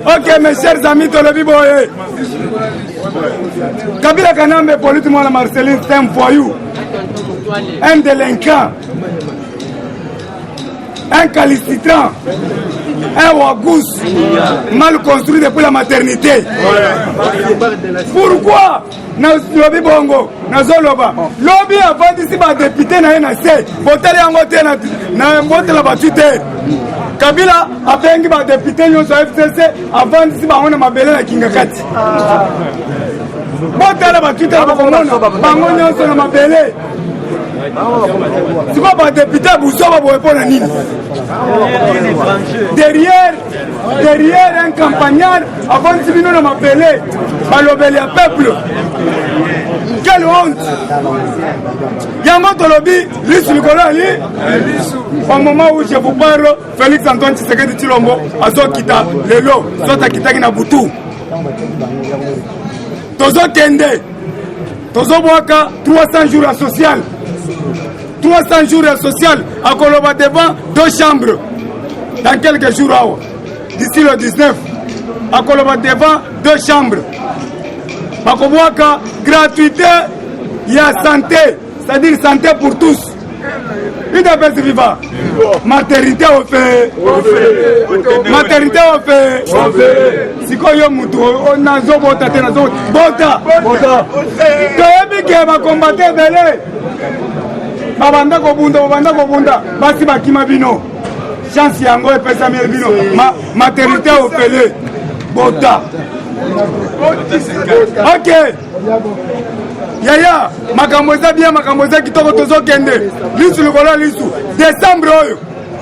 Ok, mes chers amis, Tolobi Boye. Kabila Kanambe, politiquement, la Marceline, c'est un voyou, un délinquant, un calicitrant, un wagous, mal construit depuis la maternité. Pourquoi? Lobi Bongo, Nazoloba. Lobi avant d'ici, député na NAC, Botele Angote na Mbote la Batute. Kabila a bengi ba député nyonso FCC avant d'ici ba ona mabele na Kingakati. Botele ba Twitter ba komona bango nyonso na mabele. C'est pas député Boussoba pour répondre à Nini. Derrière un campagnard, avant de venir dans ma belé, balobeli à peuple. Quelle honte! Yango Tolobi, Lissu Nicolali, au moment où je vous parle, Félix Antoine Tshisekedi Tshilombo, Azo Kita, Lelo, Zota Kita Kinabutu. Tozo Kende, Tozo Boaka, 300 jours à social. 300 jours social à Koloba devant 2 chambres dans quelques jours d'ici le 19 à Koloba devant 2 chambres Bakobwaka gratuité il y a santé, c'est-à-dire santé pour tous. Une des vivants maternité au fait maternité au fait si quoi yo mutu on a zo bota tena zo bota toyebi ke ba combattre belé babanda kobunda basi bakima bino chance yango epesa miel bino maternité opele bota ok yaya makambo eza bien makambo eza kitoko tozokende lisu likolo lisu décembre oyo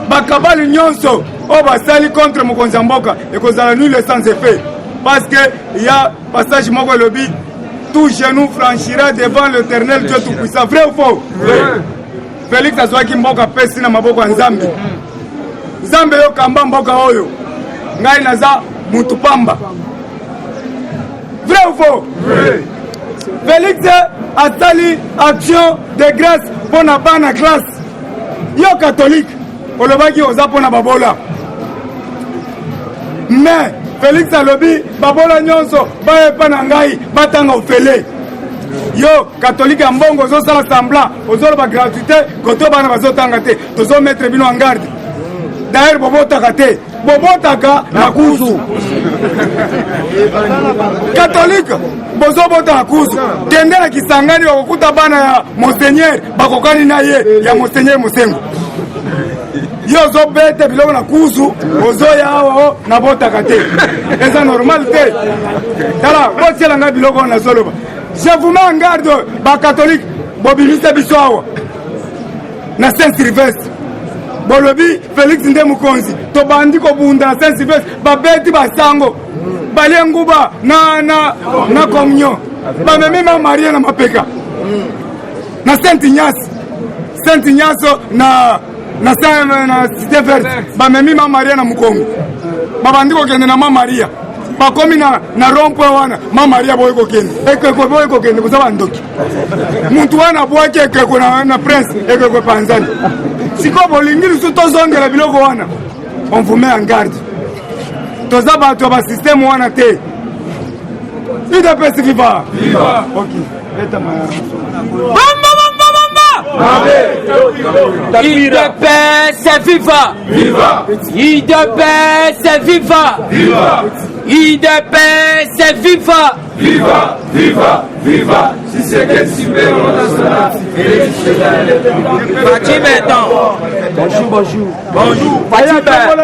bakabali nyonso oyo basali contre mokonzi ya mboka ekozala nul sans effet parce que il y a passage moko elobi tout genou franchira devant l'éternel Dieu tout-puissant. Vrai ou faux? Félix azwaki mboka pesi na maboko ya Nzambe. Nzambe yo kamba mboka oyo. Ngai naza mutu pamba. Vrai ou faux? Félix asali action de grâce pour na bana classe. Yo catholique, olobaki oza pona babola. Mais Félix alobi babola nyonso baye pa na ngai batanga ofele. Yo catholique ya mbongo ozosala semblant ozoloba gratuité koto bana bazotanga te tozo mettre bino en garde. D'ailleurs bobotaka te bobotaka na kuzu. Catholique bozobota na kuzu kende na Kisangani wakuta bana ya monseigneur bakokani na ye ya monseigneur Mosengo. Yo zo bete biloko na kuzu ozoya awa na botaka te. Eza normal te. Tala botiela nga biloko na zoloba. Je vous mets en garde, ba catholique, bobilise biso awa. Na Saint-Sylvestre. Bolobi Félix Ndemukonzi, to bandi ko bunda na Saint-Sylvestre, ba beti ba sango. Bali nguba na communion. Ba memi ma Maria na mapeka. Na Saint-Ignace. Saint-Ignace na Cité Verte. Ba memi ma Maria na Mukongo. Ba bandi ko kende na ma Maria. Bakomi na rompwe wana ma Maria boy ko kende ekeko boy ko kende kusaba ndoki muntu wana bwake ekeko na prince ekeko panzani siko bolingiri su tozongela biloko wana on vous met en garde toza bato ba système wana te UDPS viva ok eta ma UDPS viva UDPS viva UDPS viva viva viva viva si c'est que super national Fatima Beton bonjour Fatima Beton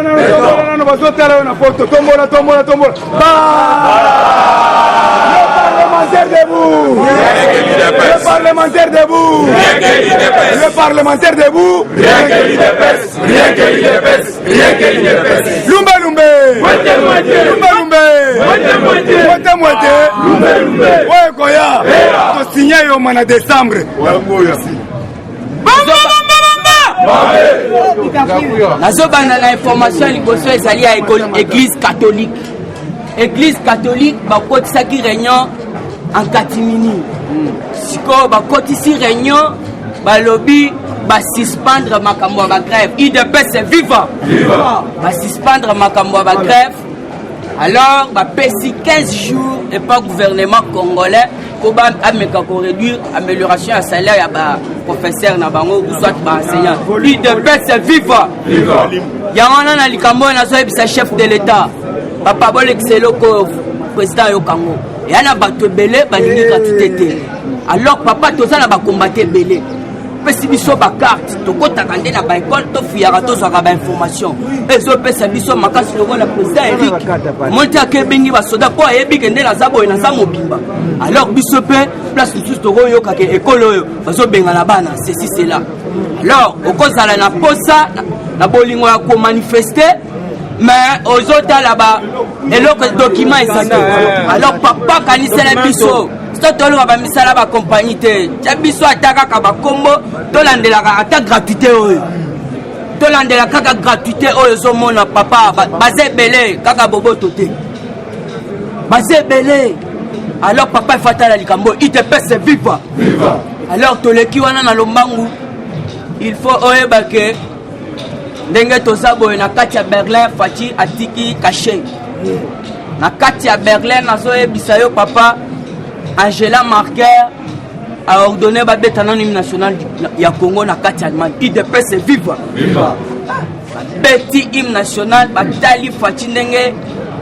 Le parlementaire debout. Le parlementaire debout. Rien que l'UDPS. Rien que l'UDPS. Rien que l'UDPS. Lumbe lumbe. Moitié. Ouais koya. To signer yo mana décembre. nazobanda na information ya liboso ezali ya église catholique. Église catholique bakotisaki réunion en catimini. Siko bakotisi réunion balobi basuspendre makambo ya grève. UDPS c'est viva. Basuspendre makambo ya grève Alors, pesi 15 jours et pas gouvernement congolais pour réduire l'amélioration du salaire des professeurs ou soit enseignants. UDPS viva! Il y a un chef de l'État. Papa Bol excellent président Yokango. Il y a un bateau belé, balingi gratuité. Alors, papa, tout ça, on va combattre belé. Pesi biso ba carte to kota kande na ba école to fiara to zaka ba information ezo pesa biso makasi logo na président Eric monte akebengi ba soda po ayebi kende na zabo na za mobimba alors biso pe place tout to yo ka ke école yo bazo benga na bana ceci c'est là alors okozala na posa na bolingo ya ko manifester mais ozota là-bas eloko document exact alors papa kanisela biso tolo ba misala ba compagnie te biso ataka ka ba kombo tolandela ka ata gratuité oyo tolandela kaka gratuité oyo zo mona papa baze belé kaka boboto te baze belé alors papa fatala likambo UDPS viva alors toleki wana na lombangu il faut oyeba ke ndenge tozabo na kati ya Berlin Fati atiki caché na kati ya Berlin nazo yebisa yo papa Angela Merkel a ordonné à l'hymne national du Congo na kati Allemagne. UDPS viva. Petit hymne national, Batali Fatinenge,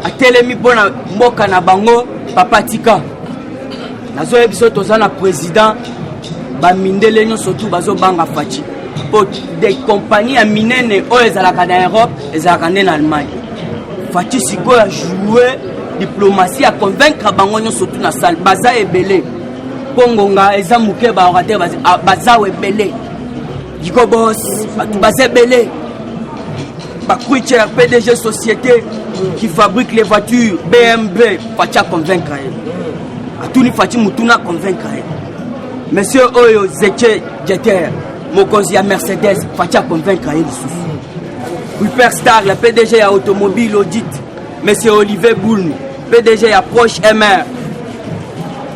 a telemi bona moka na bango, Papa Tika. Nazo ebiso tozana président, ba mindele nyo surtout bazo banga Fati. Pour des compagnies à minene o ezalaka na Europe, ezalaka en Allemagne. Fati siko a joué diplomatie à convaincre bango nyo surtout na salle baza ebele pongonga eza muke ba orate baza ebele diko boss baza ebele ba Kwicher PDG société qui fabrique les voitures BMW Fatia convaincre atuni Fati mutuna convaincre monsieur Oyo Zeche Jeter mokonzi ya Mercedes Fatia convaincre Superstar le PDG à automobile audit monsieur Olivier Boulnou PDG approche MR,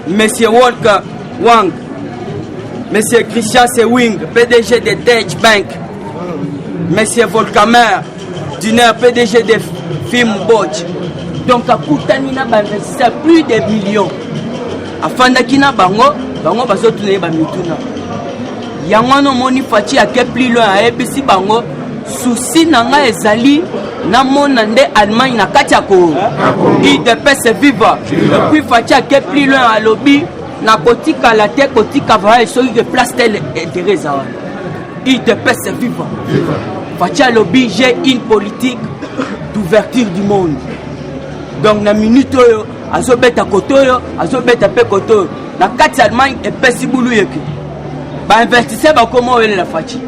Monsieur Walker Wang, Monsieur Christian Sewing, PDG de Deutsche Bank, Monsieur Volkamer, Diner, PDG de Film Bosch. Donc à Koutanina, c'est plus de millions. Afin d'Akina Bango, Bango va se tourner à Mituna. Yangano Moni Fati a plus loin à ABC Bango, souci Nanga et Zali. Na monande Allemagne na katiako UDPS viva et puis Fatia qui est plus loin à lobby na kotika la tête kotika va essayer de place tel intérêt ça UDPS viva Fatia lobby j'ai une politique d'ouverture du monde donc na minute yo azobeta kotoyo azobeta pe kotoyo na kati Allemagne et pesi bulu yeki ba investisseur ba comment elle la Fatia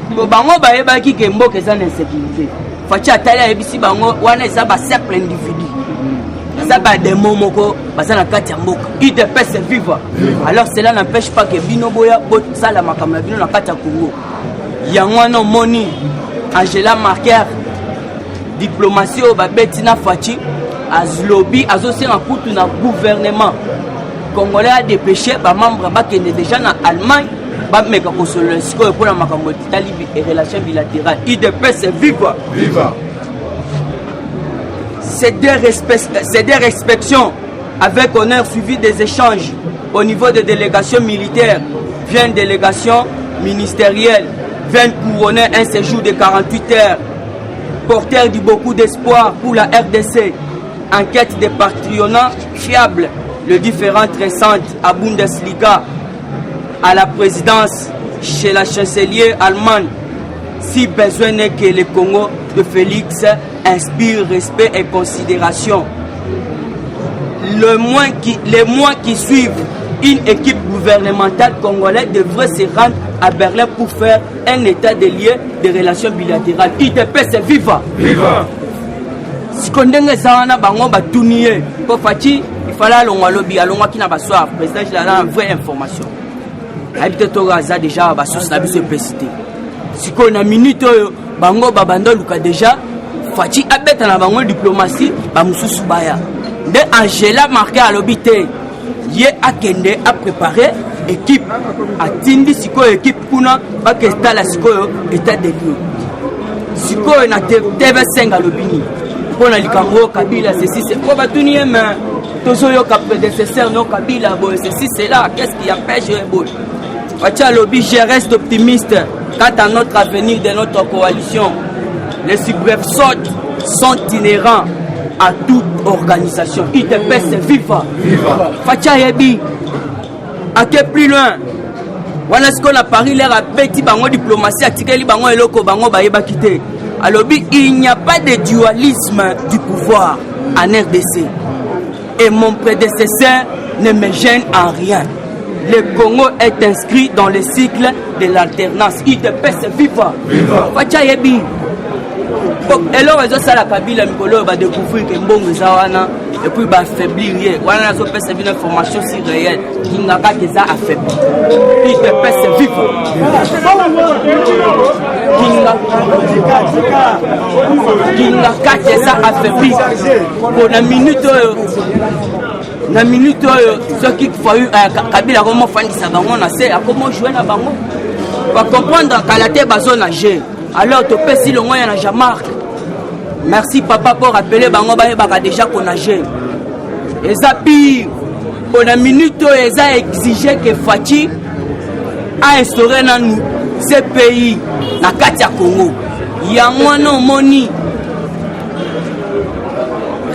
bango ba yeba ki ke mboka za insécurité Fatia atali ebisi bango wana eza ba simple individu eza ba demo moko baza na kati ya mboka UDPS viva alors cela n'empêche pas que bino boya sala makambo na bino na kati ya Congo yango wana moni Angela Merkel diplomatie o babeti na Fati azlobi azosenga kutu na gouvernement congolais a dépêché ba membre bakende déjà na Allemagne ba meka kosolo siko pour la makambo tali et relations bilatérales UDPS viva ces deux respections avec honneur suivi des échanges au niveau des délégations militaires vient une délégation ministérielle vient couronner un séjour de 48 heures porteur de beaucoup d'espoir pour la RDC enquête de patriotes fiables les différentes récentes à Bundesliga à la présidence chez la chancelière allemande si besoin n'est que le Congo de Félix inspire respect et considération. Les mois qui suivent, une équipe gouvernementale congolaise devrait se rendre à Berlin pour faire un état des lieux de relations bilatérales. UDPS viva! Si on a un bango batunier, pour Fati, il fallait alonga lobby, alonga qui n'a pas soif. Président, il a une vraie information. Habite Toraza déjà, bah sur la bise précité. Si on a minute, bango babando luka déjà, Fati abeta na bango diplomatie, bah mususu baya. De Angela Merkel à l'obité, yé akende a préparé équipe, a tindi siko équipe kuna, ba kesta la siko état de lieu. Siko na TV5 à l'obini. pour la likambo Kabila ceci c'est quoi batuni mais toujours yo prédécesseur non Kabila boy ceci c'est là qu'est-ce qui empêche boy Fatia lobby je reste optimiste quant à notre avenir de notre coalition. Les subversions sont inhérents à toute organisation. ITPS viva. Fatia yebi à quel plus loin. Voilà ce qu'on a parlé l'air à petit bango diplomatie à tikeli bango eloko bango bayeba quitter. Alors il n'y a pas de dualisme du pouvoir en RDC. Et mon prédécesseur ne me gêne en rien. Le Congo est inscrit dans le cycle de l'alternance. ITPS viva. Fatia yebi. Et là, on va Kabila Mikolo va découvrir que Mbongo Zawana et puis va affaiblir. On a une information si réelle qui n'a pas déjà affaibli. Il te pèse vivre. Qui n'a pas déjà affaibli. Pour la minute, ce qu'il faut Kabila comment faire ça comment jouer la bango. Pour comprendre qu'à la tête bazo nager. Alors tu peux si le moyen n'a jamais marqué. Merci papa pour rappeler bango ba déjà qu'on a géré. Et ça pire pour la minute ils a exigé que Fati a instauré dans nous ce pays na Katia Congo. Il y a moins non moni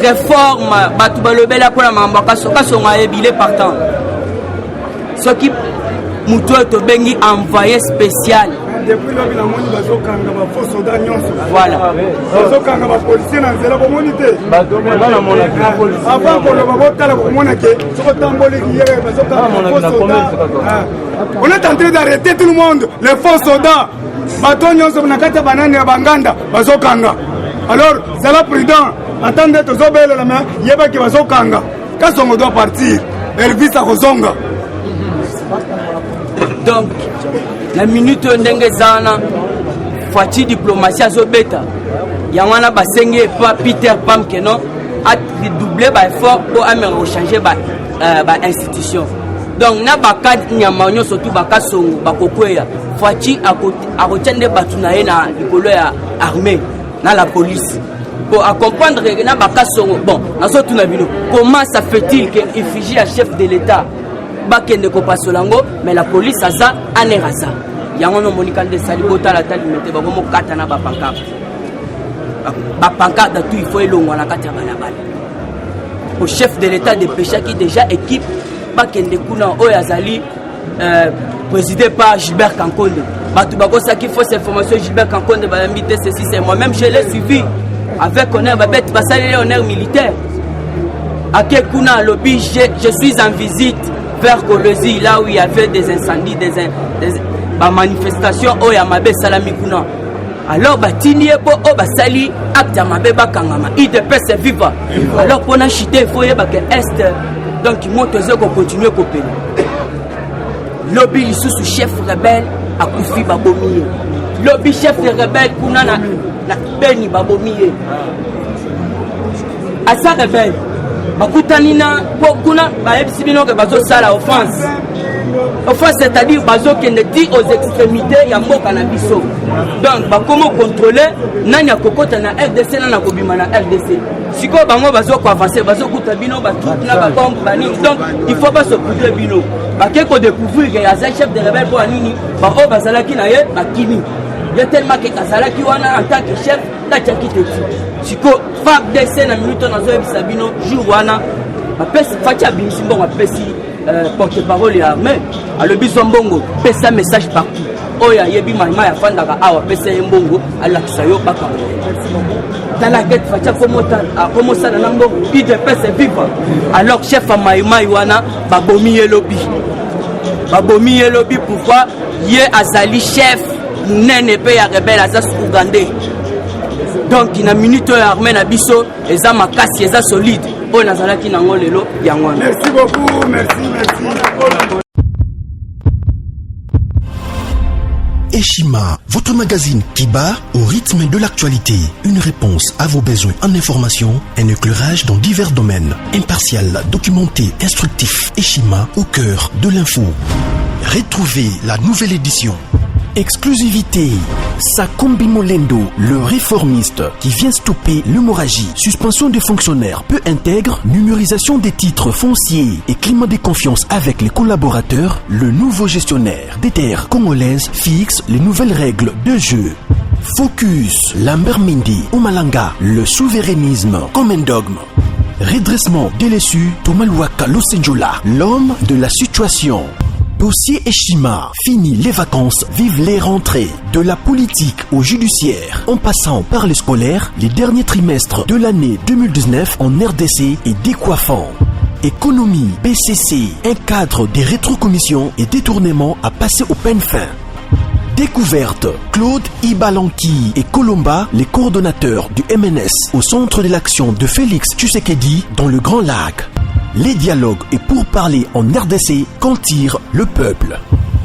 réforme batu balobela pour la mambaka soka songa ebile partant. Ce qui muto to bengi envoyé spécial. Depuis là, il a monté les faux soldats. Voilà. Les policiers dans la communauté. Avant qu'on le vote, on est en train d'arrêter tout le monde. Les faux soldats. Alors, c'est là prudent. Attendez, tous les belles la main. Il y a qui va se kanga. Quand on doit partir, Elvis a Rosonga. Donc, la minute ndenge zana Fati diplomatie azobeta yangwana basenge pa Peter Pam que non a doubler ba effort pour améliorer changer ba institution. Donc na bakad nyamanyo surtout bakasongo bakokwea Fati a retendre batunaye na likolo ya armée na la police pour comprendre que na bakasongo bon nazo tuna bino comment ça fait-il que effigie à chef de l'état bakende ko pasolango mais la police aza aneraza yango no monika de salibota la tali mete ba mo kata na ba pancarte tout il faut elongwa na kati ya balabala au chef de l'état de péché qui déjà équipe bakende kuna oyazali présidé par Gilbert Kankonde batu bakosa qui fausse information Gilbert Kankonde ba invité ceci c'est moi même je l'ai suivi avec honneur babet basali honneur militaire à Kekuna lobby je suis en visite vers Kolwezi, là où il y avait des incendies, des manifestations, où il y a Mabé Salamikuna. Alors, Batini et Bo, Basali, Akta Mabé Bakangama, il dépêche vivre. Alors, pour nous chiter, il faut que l'Est, donc il monte aux qu'on continue à copier. Lobby, sous chef rebelle, à Koufi Babomiye. Lobby, chef rebelle, Kuna na Beni Babomiye. À sa rebelle. Bakutanina kuna baebisibino que bazo sala offense c'est-à-dire bazo kende dit aux extrémités ya mboka na biso donc ba comment contrôler nani akokota na RDC na kobima na RDC siko bango bazo ko avancer bazo kuta bino ba tout na ba bombe bani donc il faut pas se couvrir bino ba ko découvrir que ya chef de rebelle pour nini ba o bazala ki na ye ba kimi ya tellement que kazala ki wana en tant que chef la tchakite siko FARDC na minute na zo ebisa bino jour wana apesi Fatia Binisimbo apesi porte-parole ya armée alo biso mbongo pesa message partout oya yebi maima ya fandaka awa pesa mbongo ala kisayo baka tala ket Fatia comment ça na mbongo il de pesa vivre alors chef a maima wana babomi lobby pourquoi ye azali chef nene pe ya rebelle azas ougandais. Donc il y a une minute armée na biso eza makasi eza solide po nazalaki nango lelo yango. Merci beaucoup, merci. Eshima, votre magazine qui bat au rythme de l'actualité. Une réponse à vos besoins en information, un éclairage dans divers domaines. Impartial, documenté, instructif. Eshima au cœur de l'info. Retrouvez la nouvelle édition Exclusivité. Sakombi Molendo, le réformiste qui vient stopper l'hémorragie, suspension des fonctionnaires peu intègre, numérisation des titres fonciers et climat de confiance avec les collaborateurs, le nouveau gestionnaire des terres congolaises fixe les nouvelles règles de jeu. Focus, Lambert Mindi, Omalanga, le souverainisme comme un dogme. Redressement délaissé, Tomaluaka Losenjola, l'homme de la situation. Dossier Eshima, fini les vacances, vive les rentrées. De la politique au judiciaire, en passant par les scolaires, les derniers trimestres de l'année 2019 en RDC est décoiffant. Économie, BCC, un cadre des rétrocommissions et détournements à passer au peine fin. Découverte, Claude Ibalanki et Colomba, les coordonnateurs du MNS au centre de l'action de Félix Tshisekedi dans le Grand Lac. Les dialogues et pourparlers en RDC qu'en tire le peuple.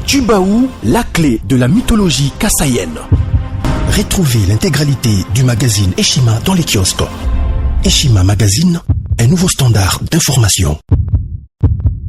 Tubaou, la clé de la mythologie kassaïenne. Retrouvez l'intégralité du magazine Eshima dans les kiosques. Eshima Magazine, un nouveau standard d'information.